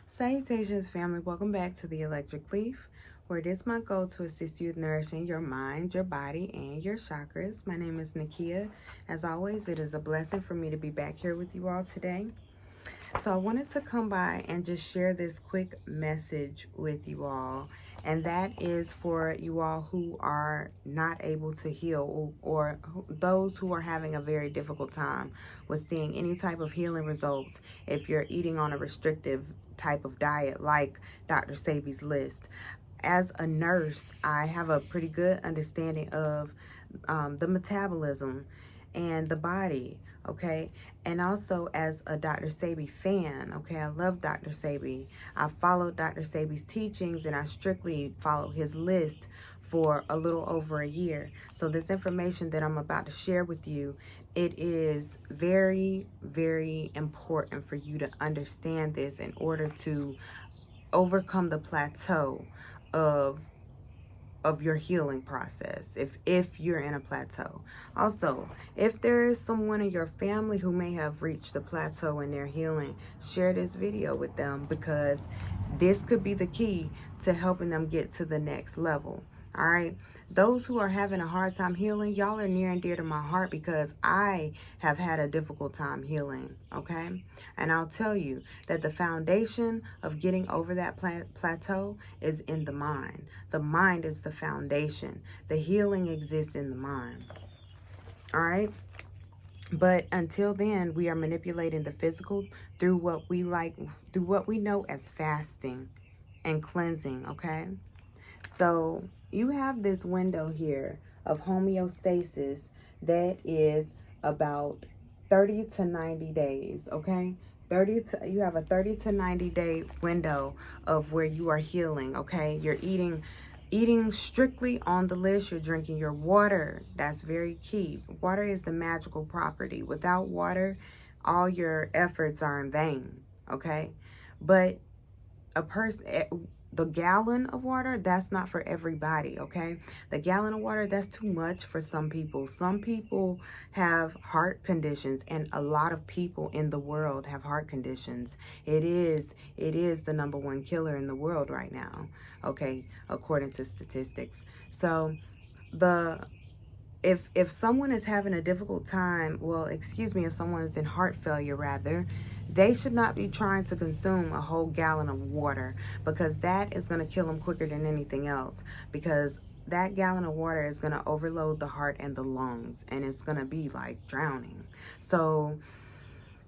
Salutations, family. Welcome back to the Electric Leaf, where it is my goal to assist you with nourishing your mind, your body, and your chakras. My name is Nakia. As always, it is a blessing for me to be back here with you all today. So I wanted to come by and just share this quick message with you all. And that is for you all who are not able to heal, or those who are having a very difficult time with seeing any type of healing results if you're eating on a restrictive type of diet like Dr. Sebi's list. As a nurse, I have a pretty good understanding of the metabolism and the body, okay? And also as a Dr. Sebi fan, okay? I love Dr. Sebi. I followed Dr. Sebi's teachings and I strictly followed his list for a little over a year. So this information that I'm about to share with you, it is very, very important for you to understand this in order to overcome the plateau of your healing process, if you're in a plateau. Also, if there is someone in your family who may have reached a plateau in their healing, share this video with them, because this could be the key to helping them get to the next level. All right, those who are having a hard time healing, y'all are near and dear to my heart, because I have had a difficult time healing, okay? And I'll tell you that the foundation of getting over that plateau is in the mind. The mind is the foundation. The healing exists in the mind, all right? But until then, we are manipulating the physical through what we know as fasting and cleansing, okay? So you have this window here of homeostasis that is about 30 to 90 days, okay? You have a 30 to 90 day window of where you are healing, okay? You're eating strictly on the list. You're drinking your water. That's very key. Water is the magical property. Without water, all your efforts are in vain, okay? But the gallon of water, that's not for everybody, okay? The gallon of water, that's too much for some people. Some people have heart conditions, and a lot of people in the world have heart conditions. It is the #1 killer in the world right now, okay, according to statistics. So if someone is having a difficult time, if someone is in heart failure rather, they should not be trying to consume a whole gallon of water, because that is going to kill them quicker than anything else, because that gallon of water is going to overload the heart and the lungs, and it's going to be like drowning. So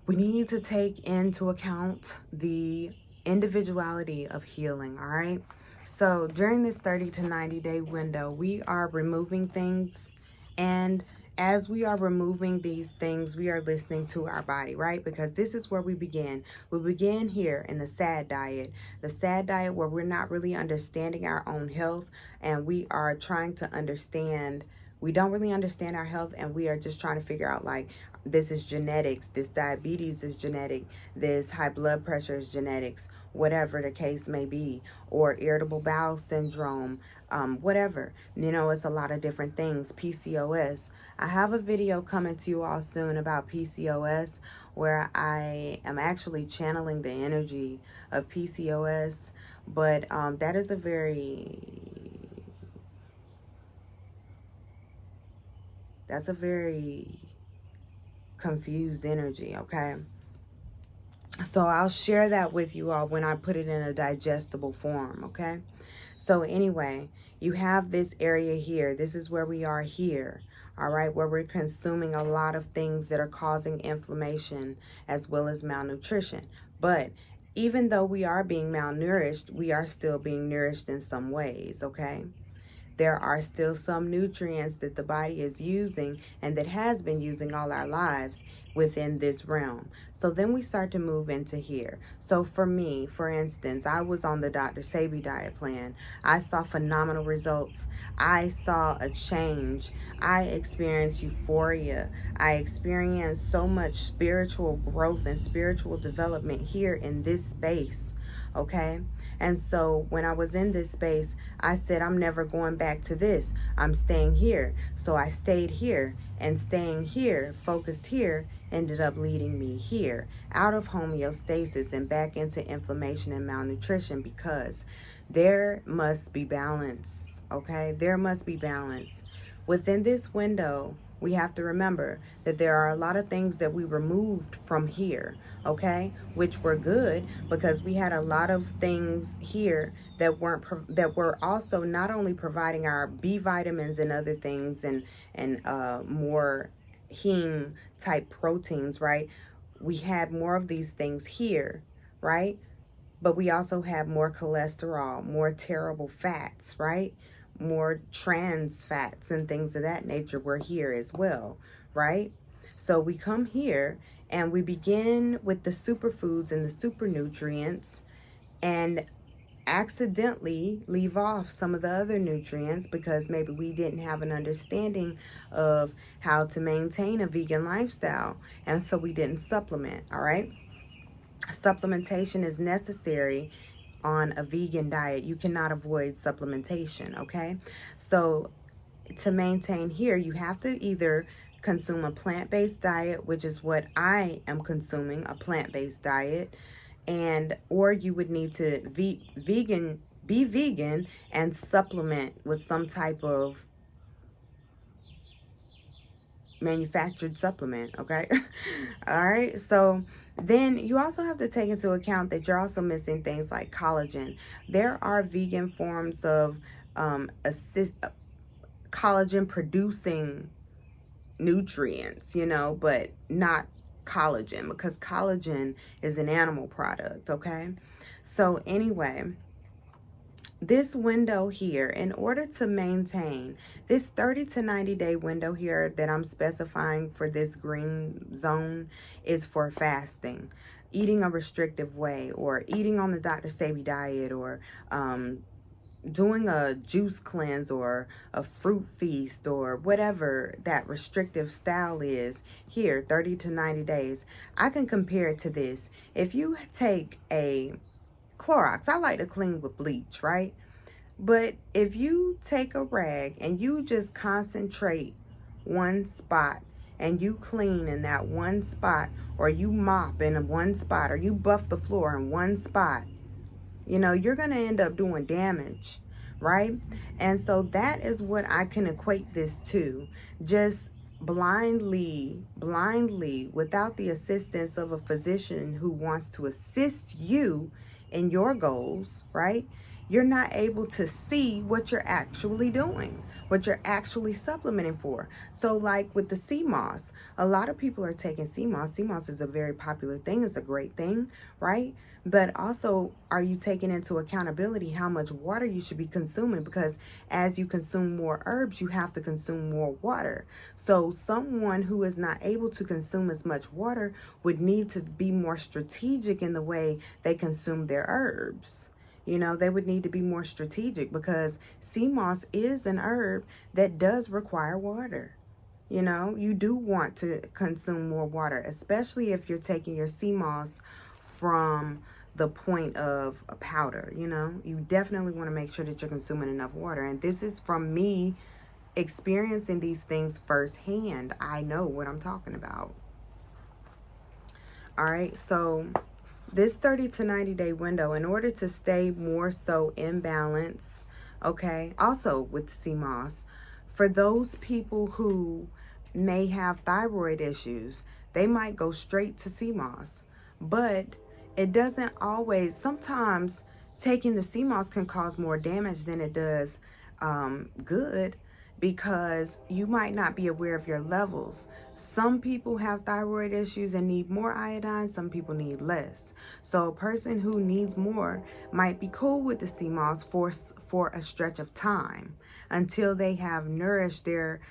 we need to take into account the individuality of healing, all right? So during this 30 to 90 day window, we are removing things, and as we are removing these things, we are listening to our body, right? Because this is where we begin. We begin here in the sad diet where we're not really understanding our own health, and we are trying to understand. We don't really understand our health, and we are just trying to figure out, like, this is genetics, this diabetes is genetic, this high blood pressure is genetics, whatever the case may be, or irritable bowel syndrome, whatever. You know, it's a lot of different things. PCOS. I have a video coming to you all soon about PCOS, where I am actually channeling the energy of PCOS, but that is a very confused energy, okay? So I'll share that with you all when I put it in a digestible form, okay? So anyway, you have this area here. This is where we are here, all right, where we're consuming a lot of things that are causing inflammation as well as malnutrition. But even though we are being malnourished, we are still being nourished in some ways, okay? There are still some nutrients that the body is using and that has been using all our lives within this realm. So then we start to move into here. So for me, for instance, I was on the Dr. Sebi diet plan. I saw phenomenal results. I saw a change. I experienced euphoria. I experienced so much spiritual growth and spiritual development here in this space, okay? And so when I was in this space, I said, I'm never going back to this. I'm staying here. So I stayed here, and staying here, focused here, ended up leading me here, out of homeostasis and back into inflammation and malnutrition, because there must be balance, okay? There must be balance. Within this window, we have to remember that there are a lot of things that we removed from here, okay, which were good, because we had a lot of things here that weren't that were also not only providing our B vitamins and other things, and more heme type proteins, right? We had more of these things here, right? But we also have more cholesterol, more terrible fats, right? More trans fats and things of that nature were here as well, right? So we come here and we begin with the superfoods and the super nutrients, and accidentally leave off some of the other nutrients because maybe we didn't have an understanding of how to maintain a vegan lifestyle, and so we didn't supplement. All right, supplementation is necessary on a vegan diet. You cannot avoid supplementation, okay? So to maintain here, you have to either consume a plant-based diet, which is what I am consuming, a plant-based diet, and or you would need to be vegan and supplement with some type of manufactured supplement, okay? All right, so then you also have to take into account that you're also missing things like collagen. There are vegan forms of collagen producing nutrients, you know, but not collagen, because collagen is an animal product, okay? So anyway, this window here, in order to maintain this 30 to 90 day window here that I'm specifying for this green zone, is for fasting, eating a restrictive way, or eating on the Dr. Sebi diet, or doing a juice cleanse or a fruit feast, or whatever that restrictive style is here, 30 to 90 days. I can compare it to this. If you take a Clorox, I like to clean with bleach, right? But if you take a rag and you just concentrate one spot and you clean in that one spot, or you mop in one spot, or you buff the floor in one spot, you know, you're going to end up doing damage, right? And so that is what I can equate this to. Just blindly, without the assistance of a physician who wants to assist you in your goals, right? You're not able to see what you're actually doing, what you're actually supplementing for. So like with the sea moss, a lot of people are taking sea moss. Sea moss is a very popular thing. It's a great thing, right? But also, are you taking into accountability how much water you should be consuming? Because as you consume more herbs, you have to consume more water. So someone who is not able to consume as much water would need to be more strategic in the way they consume their herbs. You know, they would need to be more strategic, because sea moss is an herb that does require water. You know, you do want to consume more water, especially if you're taking your sea moss from the point of a powder. You know, you definitely want to make sure that you're consuming enough water. And this is from me experiencing these things firsthand. I know what I'm talking about. All right, so this 30 to 90 day window, in order to stay more so in balance, okay, also with the sea moss, for those people who may have thyroid issues, they might go straight to sea moss. But it doesn't always, sometimes taking the sea moss can cause more damage than it does good, because you might not be aware of your levels. Some people have thyroid issues and need more iodine. Some people need less. So a person who needs more might be cool with the sea moss for a stretch of time, until they have nourished their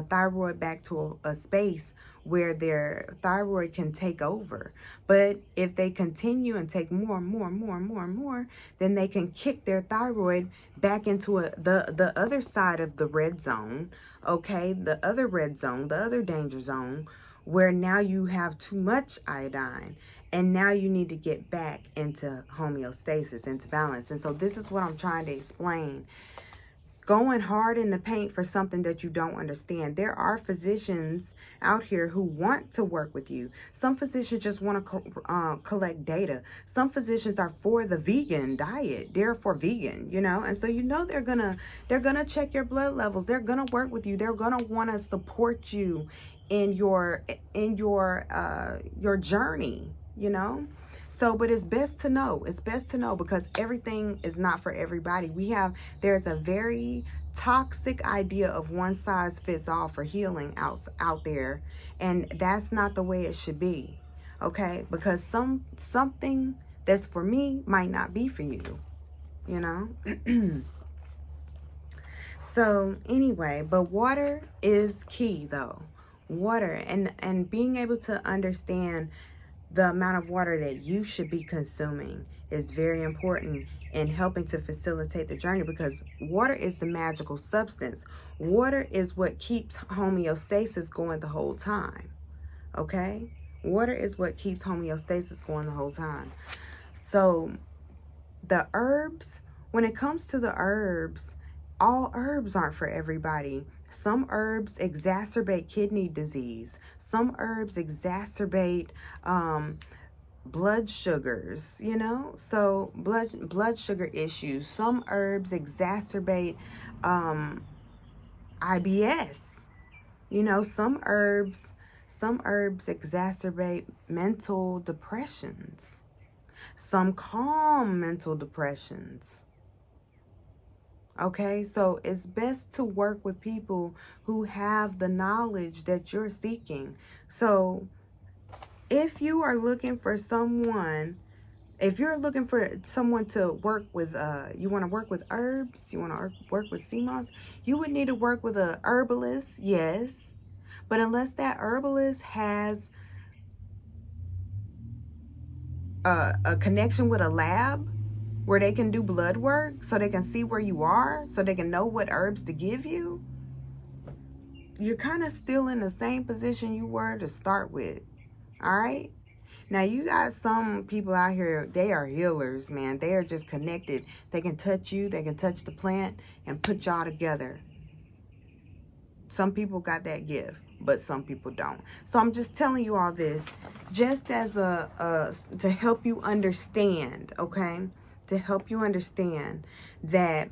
thyroid back to a space where their thyroid can take over. But if they continue and take more, then they can kick their thyroid back into the other side of the red zone, okay? The other red zone, the other danger zone, where now you have too much iodine. And now you need to get back into homeostasis, into balance. And so this is what I'm trying to explain. going hard in the paint for something that you don't understand. There are physicians out here who want to work with you. Some physicians just want to collect data. Some physicians are for the vegan diet. They're for vegan, you know, and so you know they're gonna check your blood levels. They're gonna work with you. They're gonna want to support you in your journey, you know. So, but it's best to know. It's best to know because everything is not for everybody. There's a very toxic idea of one size fits all for healing out there. And that's not the way it should be. Okay? Because something that's for me might not be for you. You know? So anyway, but water is key though. Water and being able to understand the amount of water that you should be consuming is very important in helping to facilitate the journey, because water is the magical substance. Water is what keeps homeostasis going the whole time. Okay? Water is what keeps homeostasis going the whole time. So the herbs, when it comes to the herbs, all herbs aren't for everybody. Some herbs exacerbate kidney disease. Some herbs exacerbate blood sugars, you know, so blood sugar issues. Some herbs exacerbate IBS. You know, some herbs exacerbate mental depressions. Some calm mental depressions. Okay, so it's best to work with people who have the knowledge that you're seeking. So if you are looking for someone, if you're looking for someone to work with, you want to work with herbs, you want to work with sea moss, you would need to work with a herbalist, yes. But unless that herbalist has a connection with a lab, where they can do blood work so they can see where you are, so they can know what herbs to give you, you're kind of still in the same position you were to start with. All right? Now, you got some people out here, they are healers, man. They are just connected. They can touch you, they can touch the plant and put y'all together. Some people got that gift, but some people don't. So I'm just telling you all this just as to help you understand, okay? To help you understand that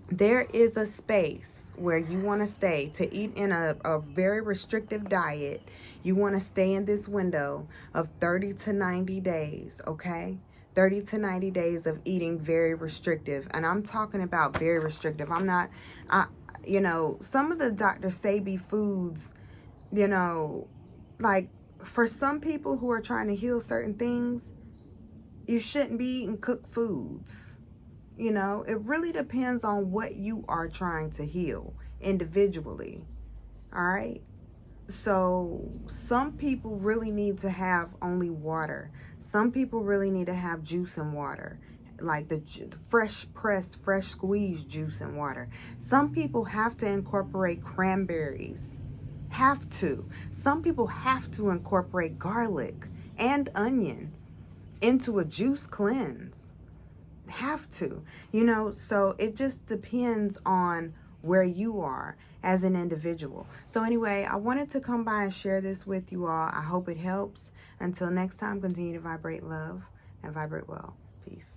there is a space where you want to stay, to eat in a very restrictive diet. You want to stay in this window of 30 to 90 days, okay? 30 to 90 days of eating very restrictive. And I'm talking about very restrictive. You know, some of the Dr. Sebi foods, you know, like for some people who are trying to heal certain things, you shouldn't be eating cooked foods. You know, it really depends on what you are trying to heal individually. All right. So some people really need to have only water. Some people really need to have juice and water, like the fresh pressed, fresh squeezed juice and water. Some people have to incorporate cranberries. Have to. Some people have to incorporate garlic and onion into a juice cleanse. Have to, you know, so it just depends on where you are as an individual. So anyway, I wanted to come by and share this with you all. I hope it helps. Until next time, continue to vibrate love and vibrate well. Peace.